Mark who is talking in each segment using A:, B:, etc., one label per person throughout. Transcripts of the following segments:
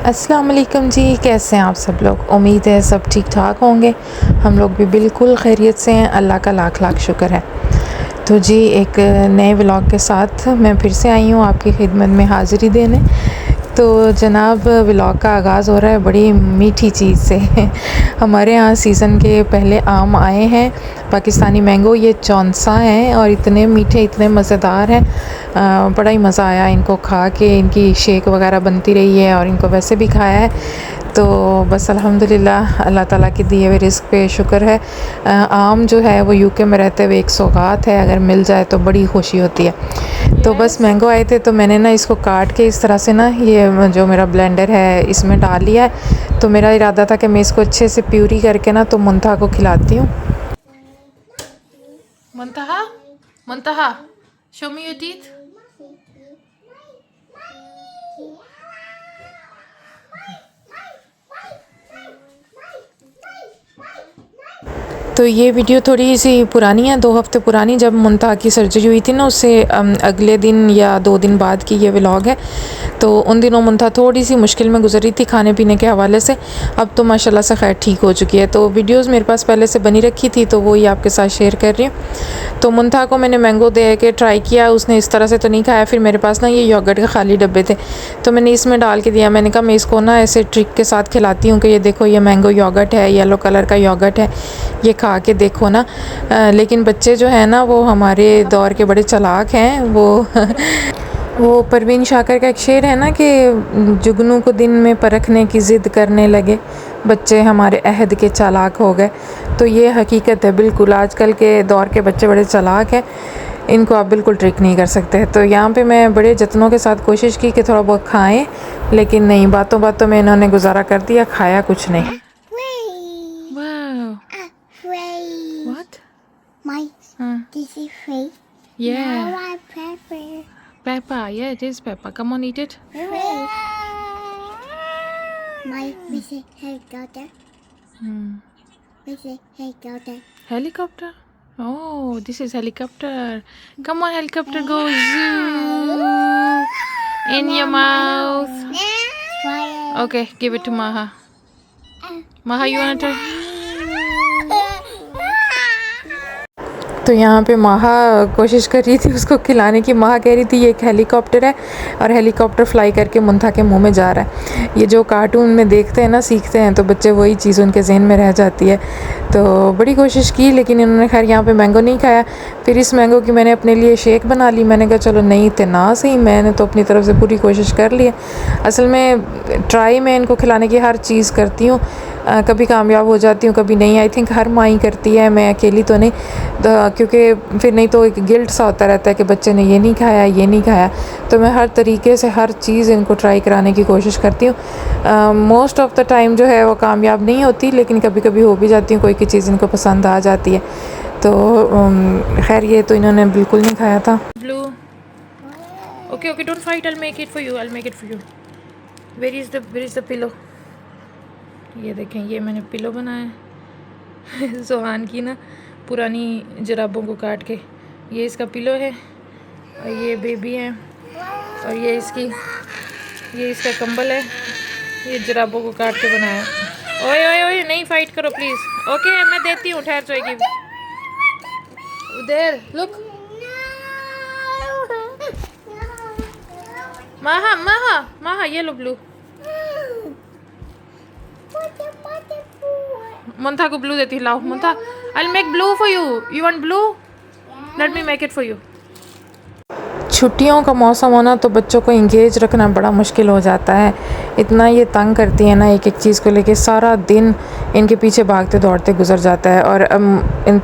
A: अस्सलाम वालेकुम जी, कैसे हैं आप सब लोग। उम्मीद है सब ठीक ठाक होंगे। हम लोग भी बिल्कुल खैरियत से हैं, अल्लाह का लाख लाख शुक्र है। तो जी एक नए व्लॉग के साथ मैं फिर से आई हूँ आपकी खिदमत में हाज़िरी देने। तो जनाब व्लॉग का आगाज़ हो रहा है बड़ी मीठी चीज़ से हमारे यहाँ सीज़न के पहले आम आए हैं, पाकिस्तानी मैंगो। ये चौंसा हैं और इतने मीठे इतने मज़ेदार हैं। बड़ा ही मज़ा आया इनको खा के। इनकी शेक वगैरह बनती रही है और इनको वैसे भी खाया है। तो बस अल्हम्दुलिल्लाह अल्लाह ताला के दिए हुए रिज़्क़ पे शुक्र है। आम जो है वो यूके में रहते हुए एक सौगात है, अगर मिल जाए तो बड़ी खुशी होती है। तो बस मैंगो आए थे तो मैंने ना इसको काट के इस तरह से ना ये जो मेरा ब्लेंडर है इसमें डाल लिया है। तो मेरा इरादा था कि मैं इसको अच्छे से प्यूरी करके ना तो मुंतहा को खिलाती हूँ। मुंतहा, मुंतहा, शो मी योर टीथ। तो ये वीडियो थोड़ी सी पुरानी है, 2 हफ़्ते पुरानी। जब मुंतहा की सर्जरी हुई थी ना उससे अगले दिन या 2 दिन बाद की ये व्लॉग है। तो उन दिनों मुंतहा थोड़ी सी मुश्किल में गुजरी थी खाने पीने के हवाले से। अब तो माशाल्लाह से खैर ठीक हो चुकी है। तो वीडियोस मेरे पास पहले से बनी रखी थी तो वही आपके साथ शेयर कर रही हूँ। तो मुंतहा को मैंने मैंगो दे के ट्राई किया, उसने इस तरह से तो नहीं खाया। फिर मेरे पास ना ये योगर्ट के खाली डब्बे थे तो मैंने इसमें डाल के दिया। मैंने कहा मैं इसको ना ऐसे ट्रिक के साथ खिलाती हूँ कि ये देखो ये मैंगो योगर्ट है, येलो कलर का योगर्ट है, ये खा के देखो ना। लेकिन बच्चे जो है ना वो हमारे दौर के बड़े चालाक हैं। वो परवीन शाकर का एक शेर है ना कि जुगनू को दिन में परखने की ज़िद करने लगे, बच्चे हमारे अहद के चालाक हो गए। तो ये हकीकत है बिल्कुल। आजकल के दौर के बच्चे बड़े चालाक हैं, इनको आप बिल्कुल ट्रिक नहीं कर सकते। तो यहाँ पे मैं बड़े जत्नों के साथ कोशिश की कि थोड़ा बहुत खाएं, लेकिन नहीं, बातों बातों में इन्होंने गुजारा कर दिया, खाया कुछ नहीं। What?
B: This is free.
A: Yeah.
B: Now I pepper.
A: Peppa, yeah, it is Peppa. Come on, eat it.
B: My this is helicopter. This is helicopter.
A: Helicopter? Oh, this is helicopter. Come on, helicopter, go zoo in your mouth. Okay, give it to Maha. Maha, you want to try? तो यहाँ पे माहा कोशिश कर रही थी उसको खिलाने की। माहा कह रही थी ये एक हेलीकॉप्टर है और हेलीकॉप्टर फ्लाई करके मुंतहा के मुंह में जा रहा है। ये जो कार्टून में देखते हैं ना, सीखते हैं, तो बच्चे वही चीज़ उनके जहन में रह जाती है। तो बड़ी कोशिश की लेकिन इन्होंने खैर यहाँ पे मैंगो नहीं खाया। फिर इस मैंगो की मैंने अपने लिए शेक बना ली। मैंने कहा चलो नहीं थे ना सही, मैंने तो अपनी तरफ से पूरी कोशिश कर ली है। असल में ट्राई मैं इनको खिलाने की हर चीज़ करती हूँ, कभी कामयाब हो जाती हूँ कभी नहीं। आई थिंक हर माँ ही करती है, मैं अकेली तो नहीं। क्योंकि फिर नहीं तो एक गिल्ट सा होता रहता है कि बच्चे ने ये नहीं खाया, ये नहीं खाया। तो मैं हर तरीके से हर चीज़ इनको ट्राई कराने की कोशिश करती हूँ। मोस्ट ऑफ़ द टाइम जो है वो कामयाब नहीं होती, लेकिन कभी कभी हो भी जाती हूँ, कोई की चीज़ इनको पसंद आ जाती है। तो खैर ये तो इन्होंने बिल्कुल नहीं खाया था। Blue, okay okay, don't fight, I make it for you, I make it for you. Where is the pillow? ये देखें, ये मैंने पिलो बनाया है जोहान की ना पुरानी जराबों को काट के। ये इसका पिलो है और ये बेबी है और ये इसका कंबल है। ये जराबों को काट के बनाया। ओए ओए ओए, नहीं फाइट करो प्लीज़। ओके मैं देती हूँ, ठहर जाएगी। उधर लुक। माहा माहा माहा, ये लो ब्लू। मुंतहा को ब्लू देती, लाओ मुंतहा, I'll make blue for you. You want blue? Let me make it for you. छुट्टियों का मौसम होना तो बच्चों को इंगेज रखना बड़ा मुश्किल हो जाता है। इतना ये तंग करती है ना एक एक चीज़ को लेके, सारा दिन इनके पीछे भागते दौड़ते गुजर जाता है। और इन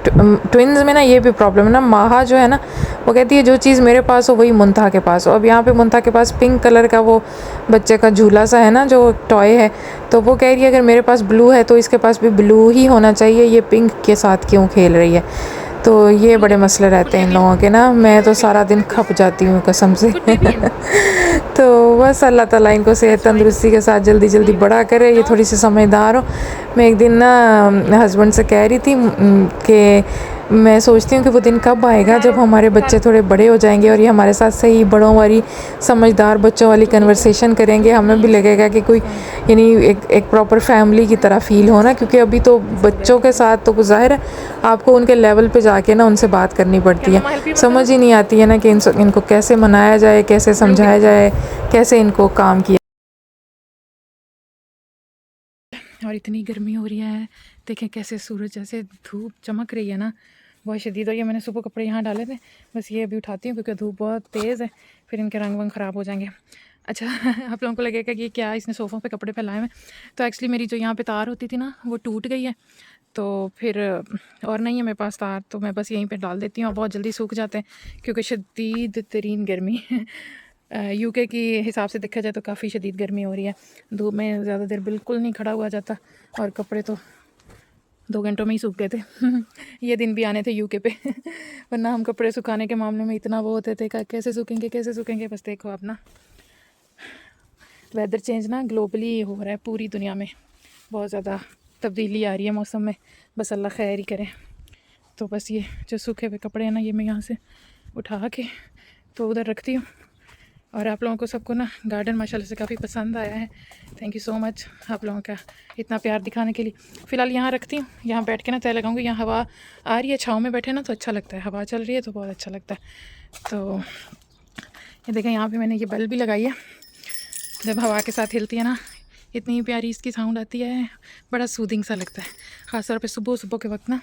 A: ट्विन्स में ना ये भी प्रॉब्लम है ना, माहा जो है ना वो कहती है जो चीज़ मेरे पास हो वही मुंतहा के पास हो। अब यहाँ पे मुंतहा के पास पिंक कलर का वो बच्चे का झूला सा है ना जो टॉय है, तो वो कह रही है अगर मेरे पास ब्लू है तो इसके पास भी ब्लू ही होना चाहिए, ये पिंक के साथ क्यों खेल रही है। तो ये बड़े मसले रहते हैं इन लोगों के ना, मैं तो सारा दिन खप जाती हूँ कसम से तो बस अल्लाह ताला इनको सेहत तंदुरुस्ती के साथ जल्दी जल्दी बड़ा करे, ये थोड़ी सी समझदार हो। मैं एक दिन ना हस्बैंड से कह रही थी कि मैं सोचती हूँ कि वो दिन कब आएगा जब हमारे बच्चे थोड़े बड़े हो जाएंगे और ये हमारे साथ सही बड़ों वाली समझदार बच्चों वाली कन्वर्सेशन करेंगे, हमें भी लगेगा कि कोई यानी एक प्रॉपर फैमिली की तरह फ़ील हो ना, क्योंकि अभी तो बच्चों के साथ तो ज़ाहिर है आपको उनके लेवल पे जाके ना उनसे बात करनी पड़ती है, समझ ही नहीं आती है ना कि इनको कैसे मनाया जाए, कैसे समझाया जाए, कैसे इनको काम किया। और इतनी गर्मी हो रही है, देखें कैसे सूरज जैसे धूप चमक रही है ना, बहुत शदीद। और ये मैंने सुबह कपड़े यहाँ डाले थे, बस ये अभी उठाती हूँ क्योंकि धूप बहुत तेज़ है, फिर इनके रंग वंग ख़राब हो जाएंगे। अच्छा आप लोगों को लगेगा कि क्या इसने सोफ़ों पे कपड़े फैलाए हुए, तो एक्चुअली मेरी जो यहाँ पे तार होती थी ना वो टूट गई है, तो फिर और नहीं है मेरे पास तार, तो मैं बस यहीं पे डाल देती हूँ और बहुत जल्दी सूख जाते हैं क्योंकि शदीद तरीन गर्मी यूके की हिसाब से देखा जाए तो काफ़ी शदीद गर्मी हो रही है। धूप में ज़्यादा देर बिल्कुल नहीं खड़ा हुआ जाता और कपड़े तो 2 घंटों में ही सूख गए थे ये दिन भी आने थे यूके पे वरना हम कपड़े सुखाने के मामले में इतना वो होते थे कि कैसे सूखेंगे। बस देखो आप ना, वेदर चेंज ना ग्लोबली हो रहा है, पूरी दुनिया में बहुत ज़्यादा तब्दीली आ रही है मौसम में, बस अल्लाह खैर ही करे। तो बस ये जो सूखे हुए कपड़े हैं ना, ये मैं यहाँ से उठा के तो उधर रखती हूँ। और आप लोगों को सबको ना गार्डन माशाल्लाह से काफ़ी पसंद आया है, थैंक यू सो मच आप लोगों का इतना प्यार दिखाने के लिए। फ़िलहाल यहाँ रखती हूँ, यहाँ बैठ के ना तय लगाऊंगी, यहाँ हवा आ रही है, छाँव में बैठे ना तो अच्छा लगता है, हवा चल रही है तो बहुत अच्छा लगता है। तो ये देखें यहाँ पे मैंने ये बल्ब भी लगाई है, जब हवा के साथ हिलती है ना इतनी प्यारी इसकी साउंड आती है, बड़ा सूदिंग सा लगता है। ख़ास तौर पे सुबह सुबह के वक्त ना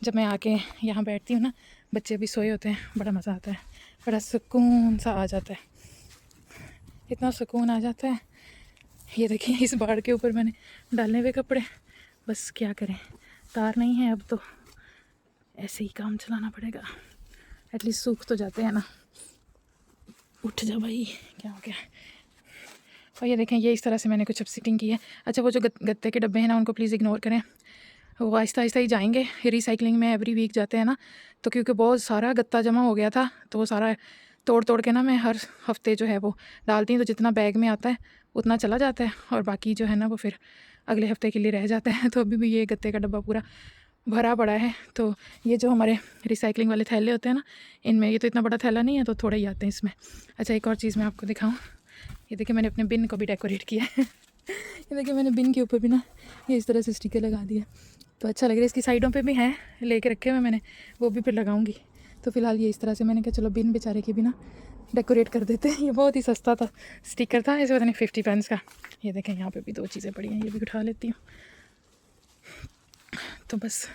A: जब मैं आके यहाँ बैठती हूँ ना, बच्चे भी सोए होते हैं, बड़ा मज़ा आता है, बड़ा सुकून सा आ जाता है, इतना सुकून आ जाता है। ये देखिए इस बाड़ के ऊपर मैंने डालने हुए कपड़े, बस क्या करें, तार नहीं है अब तो ऐसे ही काम चलाना पड़ेगा, एटलीस्ट सूख तो जाते हैं ना। उठ जा भाई, क्या हो गया। और ये देखें ये इस तरह से मैंने कुछ अब सिटिंग की है। अच्छा वो जो गत्ते के डब्बे हैं ना उनको प्लीज़ इग्नोर करें, वो आहिस्ता आहिस्ता ही जाएंगे, रिसाइकलिंग में एवरी वीक जाते हैं ना, तो क्योंकि बहुत सारा गत्ता जमा हो गया था तो वो सारा तोड़ तोड़ के ना मैं हर हफ्ते जो है वो डालती हूँ, तो जितना बैग में आता है उतना चला जाता है और बाकी जो है ना वो फिर अगले हफ्ते के लिए रह जाता है। तो अभी भी ये गत्ते का डब्बा पूरा भरा पड़ा है। तो ये जो हमारे रिसाइकलिंग वाले थैले होते हैं ना, इनमें ये तो इतना बड़ा थैला नहीं है तो थोड़े ही आते हैं इसमें। अच्छा एक और चीज़ मैं आपको दिखाऊँ, ये देखिए मैंने अपने बिन को भी डेकोरेट किया है ये देखिए मैंने बिन के ऊपर भी ना ये इस तरह से स्टिकर लगा दिया, तो अच्छा लग रहा है। इसकी साइडों पे भी हैं लेके रखे हुए मैंने, वो भी फिर लगाऊंगी। तो फिलहाल ये इस तरह से मैंने कहा चलो बिन बेचारे की भी ना डेकोरेट कर देते हैं। ये बहुत ही सस्ता था स्टिकर था, ऐसे पता नहीं 50 पेंस का। ये देखें यहाँ पे भी 2 चीज़ें पड़ी हैं, ये भी उठा लेती हूँ। तो बस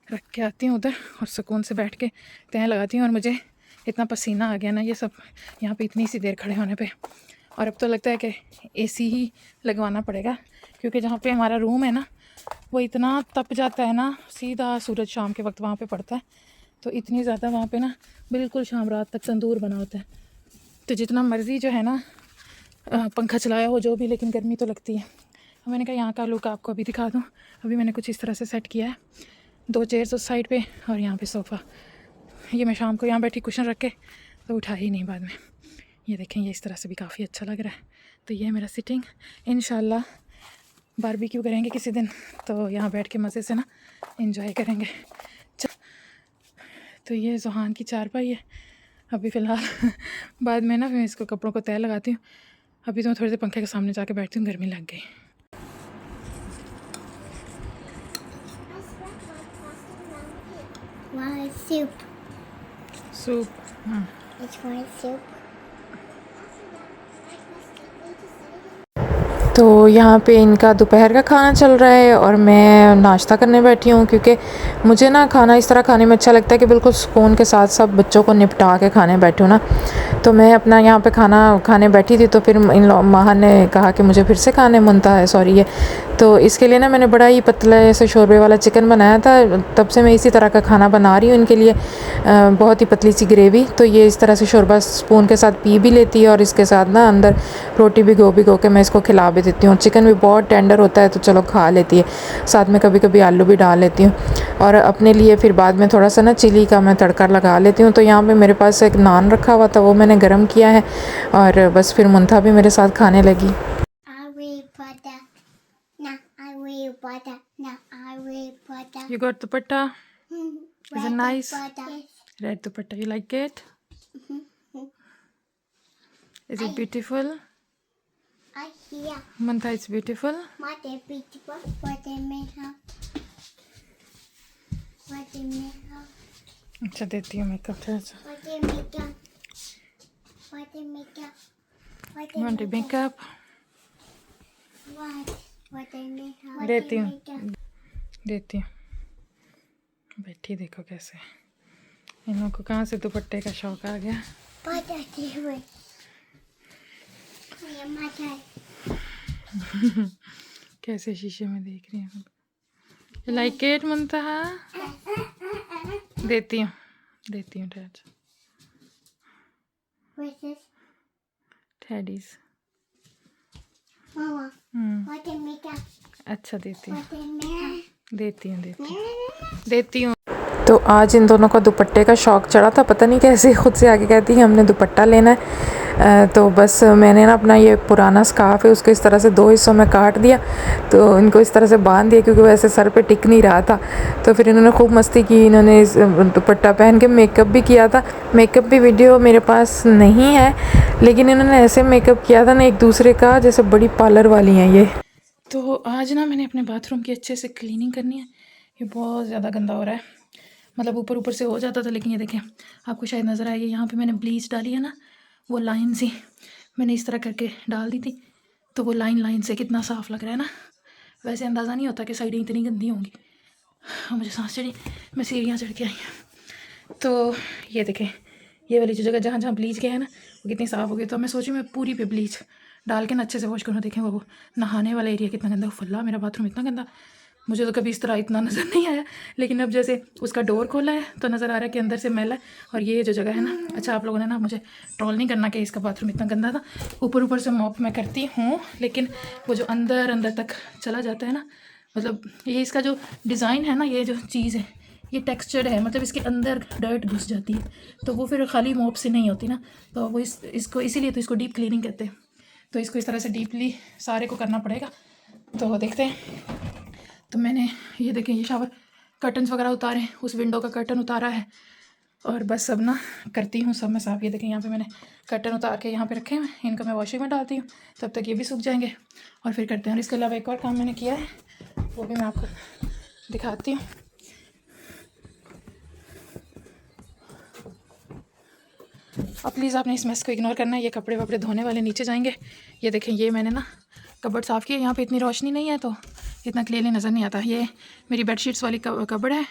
A: रख के आती हूँ उधर और सुकून से बैठ के तय लगाती हूँ। और मुझे इतना पसीना आ गया ना ये सब यहाँ पे इतनी सी देर खड़े होने पे, और अब तो लगता है कि एसी ही लगवाना पड़ेगा क्योंकि जहाँ पे हमारा रूम है ना वो इतना तप जाता है ना, सीधा सूरज शाम के वक्त वहाँ पे पड़ता है, तो इतनी ज़्यादा वहाँ पे ना बिल्कुल शाम रात तक तंदूर बना होता है। तो जितना मर्ज़ी जो है ना पंखा चलाया हो जो भी, लेकिन गर्मी तो लगती है। तो मैंने कहा यहाँ का लुक आपको अभी दिखा दूँ। अभी मैंने कुछ इस तरह से सेट किया है, 2 चेयर्स उस साइड पे और यहाँ पे सोफ़ा। ये मैं शाम को यहाँ बैठी कुशन रख के तो उठा ही नहीं बाद में। ये देखें ये इस तरह से भी काफ़ी अच्छा लग रहा है। तो ये है मेरा सिटिंग, इंशाल्लाह बारबेक्यू करेंगे किसी दिन तो यहाँ बैठ के मज़े से ना एंजॉय करेंगे। तो ये ज़ुहान की चारपाई है अभी फ़िलहाल बाद में ना मैं इसको कपड़ों को तय लगाती हूँ। अभी तो मैं थोड़ी देर पंखे के सामने जाके बैठती हूँ, गर्मी लग गई।
B: Why soup?
A: सूप, हाँ
B: It's why soup.
A: तो यहाँ पे इनका दोपहर का खाना चल रहा है और मैं नाश्ता करने बैठी हूँ, क्योंकि मुझे ना खाना इस तरह खाने में अच्छा लगता है कि बिल्कुल सुकून के साथ सब बच्चों को निपटा के खाने बैठूँ ना। तो मैं अपना यहाँ पे खाना खाने बैठी थी तो फिर माहा ने कहा कि मुझे फिर से खाने मनता है, सॉरी ये, तो इसके लिए ना मैंने बड़ा ही पतला ऐसे शोरबे वाला चिकन बनाया था। तब से मैं इसी तरह का खाना बना रही हूँ इनके लिए, बहुत ही पतली सी ग्रेवी। तो ये इस तरह से शोरबा स्पून के साथ पी भी लेती है और इसके साथ ना अंदर रोटी भिगो के मैं इसको खिला भी देती हूँ। चिकन भी बहुत टेंडर होता है तो चलो खा लेती है, साथ में कभी कभी आलू भी डाल लेती हूँ। और अपने लिए फिर बाद में थोड़ा सा ना चिली का मैं तड़का लगा लेती हूँ। तो यहाँ पे मेरे पास एक नान रखा हुआ था, वो मैंने गर्म किया है और बस फिर मुंथा भी मेरे साथ खाने लगी।
B: I will butter. No, I will butter.
A: You got dupatta? Is it nice?
B: Yes.
A: Red dupatta. You like it? Is it beautiful?
B: I hear
A: Mantha, it's beautiful.
B: what they beautiful, what they make up, what they make up,
A: अच्छा देती हूँ makeup थोड़ा सा.
B: what they make up, what they make up, what they
A: Want to
B: make up,
A: makeup?
B: what they make up,
A: देती हूँ.
B: make up.
A: देती हूँ. बैठी देखो कैसे. इन लोगों को कहाँ से दुपट्टे का शौक आ गया.
B: What they do it. I am my dad.
A: कैसे शीशे में देख रही हूँ. You like it मंथा? देती हूँ. देती हूँ dad.
B: What's this?
A: Teddies.
B: Mama, what they make up,
A: अच्छा देती हूँ.
B: what they make up.
A: देती हूँ देती हूँ. तो आज इन दोनों का दुपट्टे का शौक़ चढ़ा था. पता नहीं कैसे खुद से आके कहती है हमने दुपट्टा लेना है. तो बस मैंने ना अपना ये पुराना स्कार्फ है उसको इस तरह से 2 हिस्सों में काट दिया. तो इनको इस तरह से बांध दिया क्योंकि वैसे सर पे टिक नहीं रहा था. तो फिर इन्होंने खूब मस्ती की. इन्होंने इस दुपट्टा पहन के मेकअप भी किया था. मेकअप भी वीडियो मेरे पास नहीं है लेकिन इन्होंने ऐसे मेकअप किया था ना एक दूसरे का जैसे बड़ी पार्लर वाली हैं ये. तो आज ना मैंने अपने बाथरूम की अच्छे से क्लीनिंग करनी है. ये बहुत ज़्यादा गंदा हो रहा है. मतलब ऊपर ऊपर से हो जाता था लेकिन ये देखें आपको शायद नज़र आएगी. यहाँ पे मैंने ब्लीच डाली है ना वो लाइन सी मैंने इस तरह करके डाल दी थी. तो वो लाइन से कितना साफ़ लग रहा है ना. वैसे अंदाज़ा नहीं होता कि साइडें इतनी गंदी होंगी. मुझे सांस चढ़ी. मैं सीढ़ियाँ चढ़ के आई हूँ. तो ये देखें ये वाली जो जगह जहाँ जहाँ ब्लीच गया है ना वो कितनी साफ़ हो गई. तो मैं सोची मैं पूरी पे ब्लीच डाल के ना अच्छे से वॉश करूँ. देखें वो नहाने वाला एरिया कितना गंदा. फुल्ला मेरा बाथरूम इतना गंदा. मुझे तो कभी इस तरह इतना नज़र नहीं आया लेकिन अब जैसे उसका डोर खोला है तो नज़र आ रहा है कि अंदर से मैला है. और ये जो जगह है ना अच्छा आप लोगों ने ना मुझे ट्रोल नहीं करना कि इसका बाथरूम इतना गंदा था. ऊपर से मॉप मैं करती हूँ लेकिन वो जो अंदर तक चला जाता है ना मतलब ये इसका जो डिज़ाइन है ना ये जो चीज़ है ये टेक्सचर्ड है. मतलब इसके अंदर डर्ट घुस जाती है तो वो फिर खाली मॉप से नहीं होती ना. तो वो इसको इसीलिए तो इसको डीप क्लीनिंग कहते हैं. तो इसको इस तरह से डीपली सारे को करना पड़ेगा. तो देखते हैं. तो मैंने ये देखें ये शावर कर्टन्स वगैरह उतारे. उस विंडो का कर्टन उतारा है और बस सब ना करती हूँ सब मैं साफ़. ये देखें यहाँ पे मैंने कर्टन उतार के यहाँ पे रखे हैं. इनको मैं वॉशिंग में डालती हूँ तब तक ये भी सूख जाएंगे और फिर करते हैं. और इसके अलावा एक और काम मैंने किया है वो भी मैं आपको दिखाती हूँ. अब प्लीज़ आपने इस मैस को इग्नोर करना है. ये कपड़े वपड़े धोने वाले नीचे जाएंगे. ये देखें ये मैंने ना कबर्ड साफ़ किया. यहाँ पे इतनी रोशनी नहीं है तो इतना क्लियरली नज़र नहीं आता. ये मेरी बेडशीट्स वाली कबर्ड है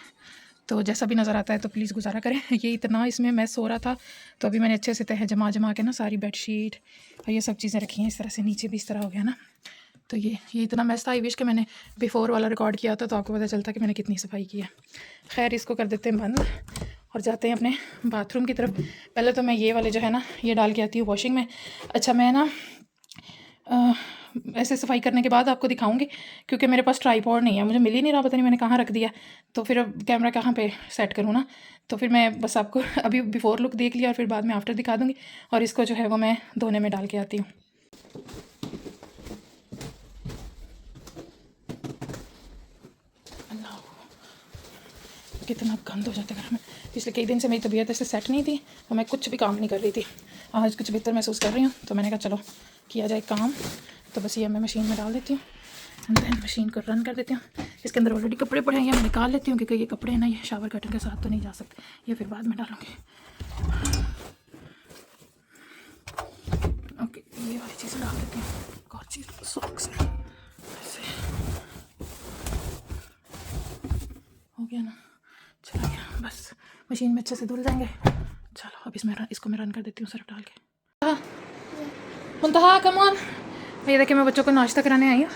A: तो जैसा भी नज़र आता है तो प्लीज़ गुजारा करें. ये इतना इसमें मैस हो रहा था तो अभी मैंने अच्छे से तह जमा के ना सारी बेडशीट और ये सब चीज़ें रखी हैं इस तरह से. नीचे भी इस तरह हो गया ना. तो ये इतना मैस था. आई विश कि मैंने बिफ़ोर वाला रिकॉर्ड किया था तो आपको पता चलता कि मैंने कितनी सफाई की है. खैर इसको कर देते हैं बंद और जाते हैं अपने बाथरूम की तरफ. पहले तो मैं ये वाले जो है ना ये डाल के आती हूँ वॉशिंग में. अच्छा मैं ना ऐसे सफाई करने के बाद आपको दिखाऊंगी क्योंकि मेरे पास ट्राईपॉड नहीं है. मुझे मिल ही नहीं रहा. पता नहीं मैंने कहाँ रख दिया. तो फिर अब कैमरा कहाँ पे सेट करूँ ना. तो फिर मैं बस आपको अभी बिफ़ोर लुक देख लिया और फिर बाद में आफ्टर दिखा दूँगी. और इसको जो है वो मैं धोने में डाल के आती हूँ. कितना गंद हो जाता है घर में. पिछले कई दिन से मेरी तबीयत ऐसे सेट नहीं थी तो मैं कुछ भी काम नहीं कर रही थी. आज कुछ बेहतर महसूस कर रही हूँ तो मैंने कहा चलो किया जाए काम. तो बस ये मैं मशीन में डाल देती हूँ एंड देन मशीन को रन कर देती हूँ. इसके अंदर ऑलरेडी कपड़े पड़े हैं ये मैं निकाल लेती हूँ क्योंकि ये कपड़े हैं ना ये शावर कर्टन के साथ तो नहीं जा सकते. ये फिर बाद में डालूँगी. ओके ये वाली चीज़ें डाल देती हूँ. एक और चीज़ सॉक्स ऐसे हो गया ना. चला गया. बस मशीन में अच्छे से धुल जाएंगे. चलो अब इसको मैं रन कर देती हूँ सर्फ डाल के. मुंतहा कम ऑन. ये देखिए मैं बच्चों को नाश्ता कराने आई हूँ.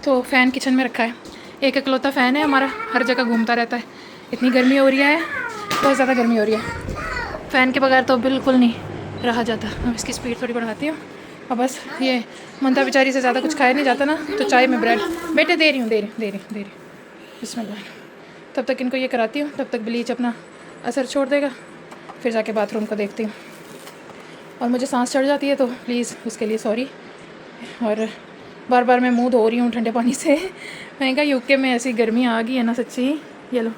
A: तो फ़ैन किचन में रखा है. एक इकलौता फ़ैन है हमारा हर जगह घूमता रहता है. इतनी गर्मी हो रही है बहुत ज़्यादा गर्मी हो रही है. फ़ैन के बगैर तो बिल्कुल नहीं रहा जाता. मैं इसकी स्पीड थोड़ी बढ़ाती हूँ. और बस ये मुंतहा बेचारी से ज़्यादा कुछ खाया नहीं जाता ना तो चाय में ब्रेड बेटे दे रही हूँ. बिस्मिल्लाह. तब तक इनको ये कराती हूँ तब तक ब्लीच अपना असर छोड़ देगा. फिर जाके बाथरूम को देखती हूँ. और मुझे सांस चढ़ जाती है तो प्लीज़ उसके लिए सॉरी. और बार बार मैं मुंह धो रही हूँ ठंडे पानी से. मैंने कहा यूके में ऐसी गर्मी आ गई है ना सच्ची. ये लो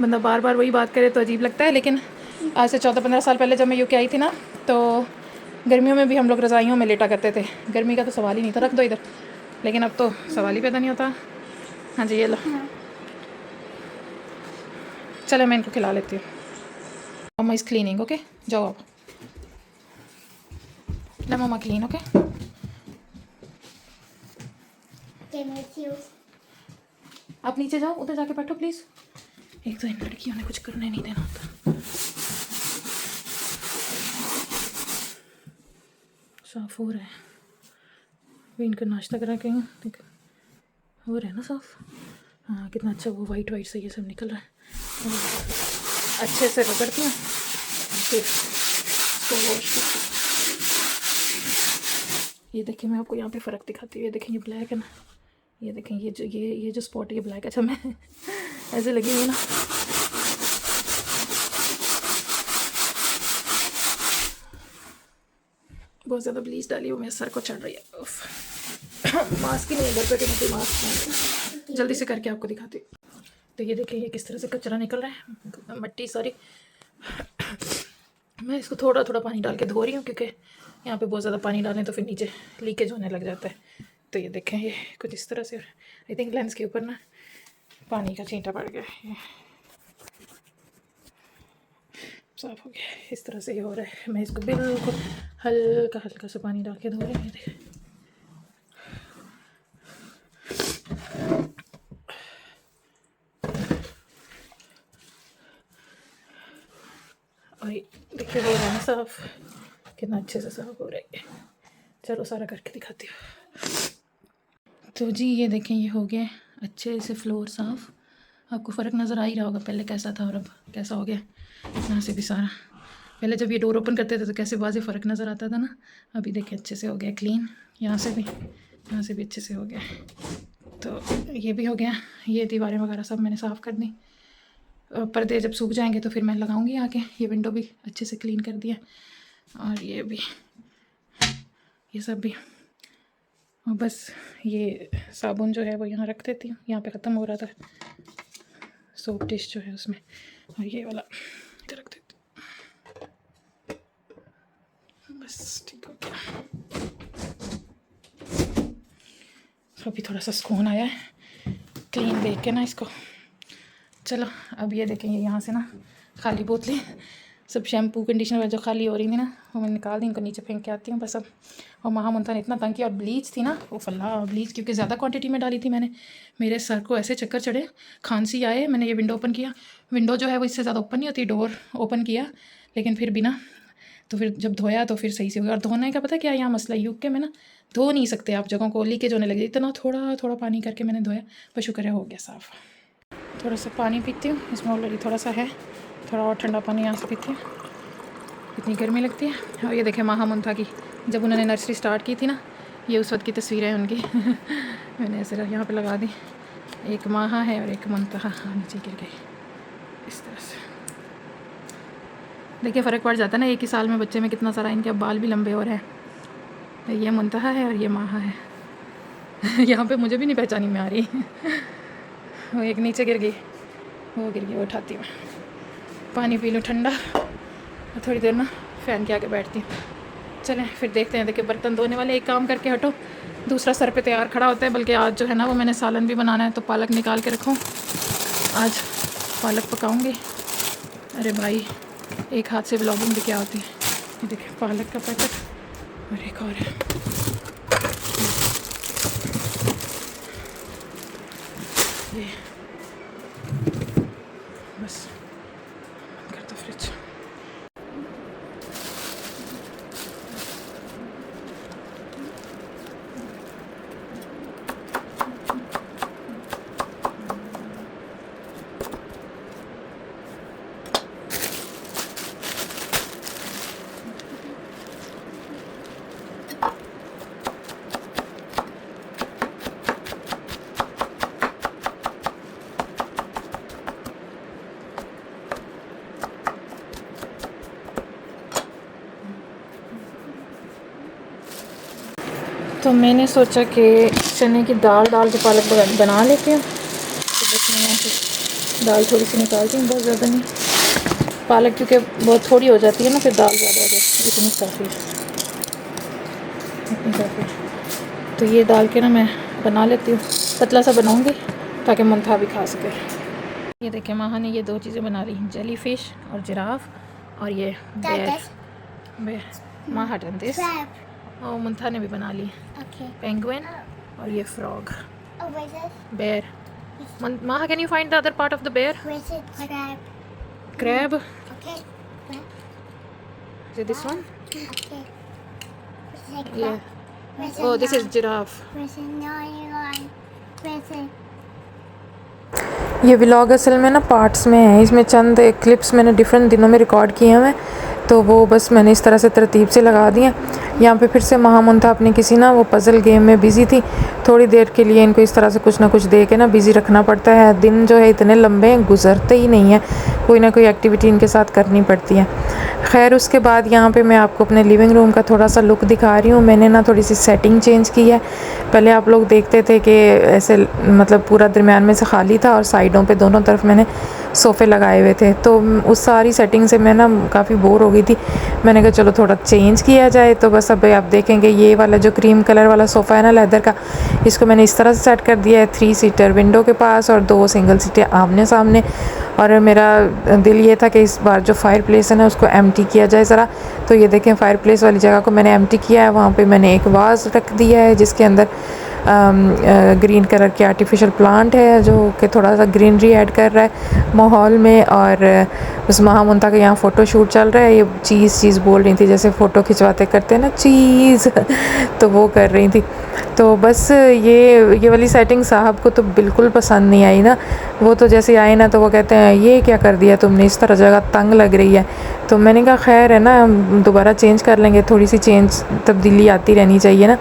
A: बंदा बार बार वही बात करे तो अजीब लगता है। लेकिन आज से 14-15 साल पहले जब मैं यूके आई थी ना, तो गर्मियों में भी हम लोग रज़ाइयों में लेटा करते थे। गर्मी का तो सवाल ही नहीं था, रख दो इधर। लेकिन अब तो सवाल ही पैदा नहीं होता। हाँ जी, ये लो। चलो मैं इनको खिला लेती हूँ। मम्मा इज़ क्लीनिंग, ओके, जाओ आप। ले mama clean, okay.
B: Can I choose?
A: आप नीचे जाओ, उधर जाके बैठो प्लीज़। एक तो इन लड़कियों ने कुछ करने नहीं देना होता। साफ हो रहा है, अभी इनका नाश्ता करा के देख हो रहा है ना साफ। हाँ, कितना अच्छा वो वाइट वाइट से ये सब निकल रहा है। अच्छे से रगड़ती हूँ, फिर इसको वॉश करती हूँ। ये देखिए, मैं आपको यहाँ पे फ़र्क दिखाती हूँ। ये देखें, ये ब्लैक है ना, ये देखें, ये जो स्पॉट है ये ब्लैक है। अच्छा, मैं ऐसे लगी हुई ना, बहुत ज़्यादा ब्लीच डाली वो मेरे सर को चढ़ रही है। मास्क ही नहीं है घर पे, कि मास्क जल्दी से करके आपको दिखाती हूँ। तो ये देखिए, ये किस तरह से कचरा निकल रहा है, मट्टी सारी। मैं इसको थोड़ा थोड़ा पानी डाल के धो रही हूँ, क्योंकि यहाँ पे बहुत ज़्यादा पानी डालें तो फिर नीचे लीकेज होने लग जाता है। तो ये देखें, ये कुछ इस तरह से, आई थिंक लेंस के ऊपर ना पानी का छींटा पड़ गया। ये साफ़ हो गया, इस तरह से ये हो रहा है। मैं इसको बिल्कुल हल्का हल्का सा पानी डाल के धो रही हूँ। देखें, और देखिए हो रहा है साफ़, कितना अच्छे से साफ़ हो रहा है। चलो सारा करके दिखाती हूँ। तो जी ये देखें, ये हो गया अच्छे से फ्लोर साफ़। आपको फ़र्क नज़र आ ही रहा होगा, पहले कैसा था और अब कैसा हो गया। यहाँ से भी सारा, पहले जब ये डोर ओपन करते थे तो कैसे वाज़े फ़र्क नज़र आता था ना। अभी देखिए अच्छे से हो गया क्लीन, यहाँ से भी अच्छे से हो गया। तो ये भी हो गया, ये दीवारें वगैरह सब मैंने साफ़ कर दी। पर्दे जब सूख जाएंगे तो फिर मैं लगाऊंगी आके। ये विंडो भी अच्छे से क्लीन कर दिया, और ये भी, ये सब भी। और बस ये साबुन जो है वो यहाँ रख देती हूँ, यहाँ पे ख़त्म हो रहा था सोप डिश जो है उसमें, और ये वाला इधर रख देती हूँ। बस ठीक हो गया। अभी थोड़ा सा सुकून आया है क्लीन देख के ना इसको। चलो अब ये देखेंगे, यहाँ से ना खाली बोतलें सब शैम्पू कंडीशनर जो खाली हो रही थी ना, वो मैं निकाल दी, इनको नीचे फेंक के आती हूँ बस अब। और महामुंता ने इतना तंग किया, और ब्लीच थी ना, वो फल्ला ब्लीच क्योंकि ज़्यादा क्वांटिटी में डाली थी मैंने। मेरे सर को ऐसे चक्कर चढ़े, खांसी आए। मैंने ये विंडो ओपन किया, विंडो जो है वो इससे ज़्यादा ओपन नहीं होती, डोर ओपन किया, लेकिन फिर भी ना, तो फिर जब धोया तो फिर सही से हो गया। और धोने का पता क्या यहाँ मसला, यूके में ना धो नहीं सकते आप जगहों को, लीकेज होने लगी। इतना थोड़ा थोड़ा पानी करके मैंने धोया, पर शुक्र है हो गया साफ़। थोड़ा सा पानी पीती हूँ, इसमें ऑलरेडी थोड़ा सा है, थोड़ा और ठंडा पानी यहाँ से पीती हूँ, इतनी गर्मी लगती है। और ये देखें महामुंता की, जब उन्होंने नर्सरी स्टार्ट की थी ना, ये उस वक्त की तस्वीरें हैं उनकी। मैंने ऐसे यहाँ पे लगा दी, एक माहा है और एक मुंतहा नीचे गिर गई इस तरह से। देखिए फ़र्क पड़ जाता है ना, एक ही साल में बच्चे में कितना सारा, इनके बाल भी लंबे हो रहे हैं। ये मुंतहा है और ये माहा है। यहाँ पे मुझे भी नहीं पहचानी में आ रही। वो एक नीचे गिर गई, वो गिर गई, वो उठाती हूँ। पानी पी लूँ ठंडा, और थोड़ी देर ना फ़ैन के आगे बैठती हूँ। चलें फिर देखते हैं। देखिए बर्तन धोने वाले एक काम करके हटो, दूसरा सर पे तैयार खड़ा होता है। बल्कि आज जो है ना वो मैंने सालन भी बनाना है, तो पालक निकाल के रखूँ, आज पालक पकाऊँगी। अरे भाई, एक हाथ से व्लॉगिंग भी क्या होती है। ये देखिए पालक का पैकेट, और एक और है ये। बस कर दो फ्रिज। तो मैंने सोचा कि चने की दाल डाल के पालक बना लेते हैं। तो बस मैं यहाँ पे दाल थोड़ी सी निकालती हूँ, बहुत ज़्यादा नहीं। पालक क्योंकि बहुत थोड़ी हो जाती है ना, फिर दाल ज़्यादा हो जाती है। इतनी काफ़ी, इतनी काफ़ी। तो ये डाल के ना मैं बना लेती हूँ, पतला सा बनाऊँगी ताकि मुंथा भी खा सके। ये देखिए माहा ने ये 2 चीज़ें बना ली, जेली फ़िश और जिराफ, और ये बेर। बेर माहा डन दिस।
B: Crab.
A: और मुंथा ने भी बना ली
B: Okay.
A: पेंगुइन और ये फ्रॉग,
B: Oh, where's it?
A: बेर। Maha, can you find the other part of the bear?
B: Where's it? Crab.
A: Crab.
B: Okay. Crab.
A: Is it this one?
B: Okay. Where's it?
A: Yeah.
B: Where's
A: Oh,
B: it
A: this is
B: now?
A: giraffe.
B: Where's it now? Where's it?
A: ये vlog असल में ना parts में है, इसमें चंद clips मैंने different दिनों में रिकॉर्ड किए हुए हैं, तो वो बस मैंने इस तरह से तरतीब से लगा दिए। यहाँ पे फिर से माहा मुंथा अपनी किसी ना वो पज़ल गेम में बिज़ी थी। थोड़ी देर के लिए इनको इस तरह से कुछ ना कुछ दे के ना बिज़ी रखना पड़ता है। दिन जो है इतने लंबे हैं, गुजरते ही नहीं है, कोई ना कोई एक्टिविटी इनके साथ करनी पड़ती है। खैर उसके बाद यहाँ पे मैं आपको अपने लिविंग रूम का थोड़ा सा लुक दिखा रही हूँ। मैंने ना थोड़ी सी सेटिंग चेंज की है। पहले आप लोग देखते थे कि ऐसे मतलब पूरा दरमियान में से खाली था और साइडों पे दोनों तरफ मैंने सोफ़े लगाए हुए थे, तो उस सारी सेटिंग से मैं ना काफ़ी बोर हो गई थी। मैंने कहा चलो थोड़ा चेंज किया जाए, तो बस अब आप देखेंगे ये वाला जो क्रीम कलर वाला सोफ़ा है ना लेदर का, इसको मैंने इस तरह से सेट कर दिया है, 3 सीटर विंडो के पास और 2 सिंगल सीटें आमने सामने। और मेरा दिल ये था कि इस बार जो फायर प्लेस है ना उसको एम्प्टी किया जाए ज़रा। तो ये देखें फायर प्लेस वाली जगह को मैंने एम्प्टी किया है, वहाँ पे मैंने एक वाज रख दिया है जिसके अंदर ग्रीन कलर के आर्टिफिशियल प्लांट है जो कि थोड़ा सा ग्रीनरी ऐड कर रहा है माहौल में। और उस माहा मुंथा के यहाँ फ़ोटो शूट चल रहा है। ये चीज़ बोल रही थी जैसे फ़ोटो खिंचवाते करते हैं ना चीज़ तो वो कर रही थी। तो बस ये वाली सेटिंग साहब को तो बिल्कुल पसंद नहीं आई ना। वो तो जैसे आए ना तो वो कहते हैं ये क्या कर दिया तुमने, इस तरह जगह तंग लग रही है। तो मैंने कहा खैर है ना, दोबारा चेंज कर लेंगे, थोड़ी सी चेंज तब्दीली आती रहनी चाहिए ना।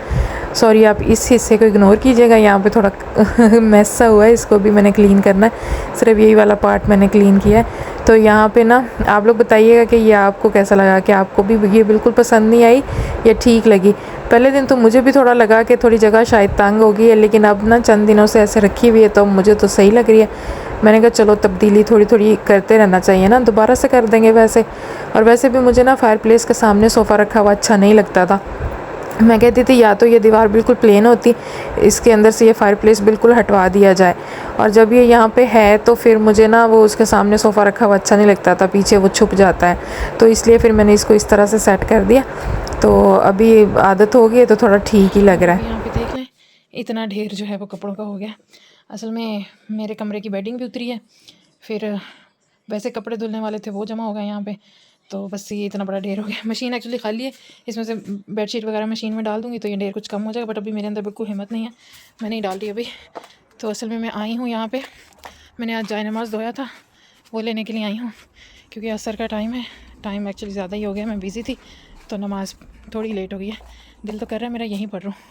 A: सॉरी आप इस हिस्से को इग्नोर कीजिएगा, यहाँ पे थोड़ा मैस सा हुआ है, इसको भी मैंने क्लीन करना है। सिर्फ यही वाला पार्ट मैंने क्लीन किया है। तो यहाँ पे ना आप लोग बताइएगा कि ये आपको कैसा लगा, कि आपको भी ये बिल्कुल पसंद नहीं आई या ठीक लगी। पहले दिन तो मुझे भी थोड़ा लगा कि थोड़ी जगह शायद तंग होगी है, लेकिन अब ना चंद दिनों से ऐसे रखी हुई है तो मुझे तो सही लग रही है। मैंने कहा चलो तब्दीली थोड़ी थोड़ी करते रहना चाहिए ना, दोबारा से कर देंगे वैसे। और वैसे भी मुझे ना फायर प्लेस के सामने सोफ़ा रखा हुआ अच्छा नहीं लगता था। मैं कहती थी या तो ये दीवार बिल्कुल प्लेन होती, इसके अंदर से ये फायर प्लेस बिल्कुल हटवा दिया जाए, और जब ये यहाँ पे है तो फिर मुझे ना वो उसके सामने सोफ़ा रखा हुआ अच्छा नहीं लगता था, पीछे वो छुप जाता है। तो इसलिए फिर मैंने इसको इस तरह से सेट कर दिया, तो अभी आदत हो गई है तो थोड़ा ठीक ही लग रहा है। यहाँ पे देख लें इतना ढेर जो है वो कपड़ों का हो गया। असल में मेरे कमरे की बेडिंग भी उतरी है, फिर वैसे कपड़े धुलने वाले थे वो जमा हो गए यहाँ पे, तो बस ये इतना बड़ा ढेर हो गया। मशीन एक्चुअली खाली है, इसमें से बेडशीट वगैरह मशीन में डाल दूँगी तो ये ढेर कुछ कम हो जाएगा, बट अभी मेरे अंदर बिल्कुल हिम्मत नहीं है, मैं नहीं डाल रही अभी। तो असल में मैं आई हूँ यहाँ पे, मैंने आज जाए नमाज़ धोया था वो लेने के लिए आई हूँ, क्योंकि असर का टाइम है, टाइम एक्चुअली ज़्यादा ही हो गया, मैं बिज़ी थी तो नमाज़ थोड़ी लेट हो गई है। दिल तो कर रहा है मेरा यहीं पढ़ रहा हूँ,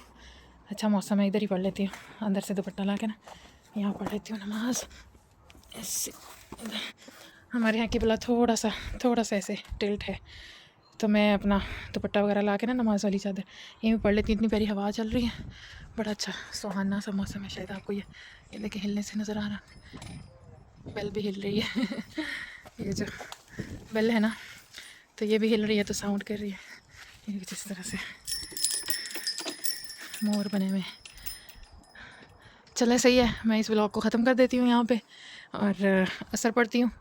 A: अच्छा मौसम है इधर ही पढ़ लेती हूँ, अंदर से दुपट्टा ला के ना यहाँ पढ़ लेती हूँ नमाज़। ऐसे हमारे यहाँ किबला थोड़ा सा ऐसे टिल्ट है, तो मैं अपना दुपट्टा वगैरह ला के ना नमाज़ वाली चादर यहीं पढ़ लेती हूँ। इतनी प्यारी हवा चल रही है, बड़ा अच्छा सुहाना सा मौसम है। शायद आपको ये लेके हिलने से नज़र आ रहा, बेल भी हिल रही है ये जो बेल है ना तो ये भी हिल रही है, तो साउंड कर रही है ये कुछ इस तरह से मोर बने हुए। चले सही है, मैं इस व्लॉग को ख़त्म कर देती हूँ यहाँ पे और असर पढ़ती हूँ,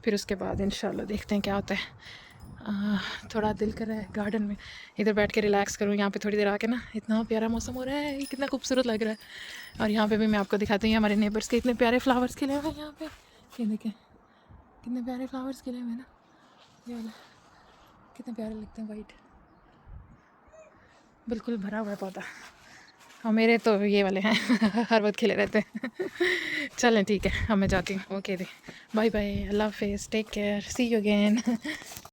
A: फिर उसके बाद इंशाल्लाह देखते हैं क्या होता है। थोड़ा दिल कर रहा है गार्डन में इधर बैठ के रिलैक्स करूँ, यहाँ पे थोड़ी देर आके ना। इतना प्यारा मौसम हो रहा है, कितना खूबसूरत लग रहा है। और यहाँ पे भी मैं आपको दिखाती हूँ हमारे नेबर्स के इतने प्यारे फ्लावर्स खिले हुए हैं यहाँ पे, ये देखें कितने प्यारे फ्लावर्स खिले हुए हैं ना, ये वाला कितने प्यारे लगते हैं, वाइट बिल्कुल भरा हुआ है पौधा। और मेरे तो ये वाले हैं हर वक्त खिले रहते हैं चलें ठीक है, अब मैं जाती हूँ। ओके दे, बाय बाय, अल्लाह हाफिज़, take care, see you again.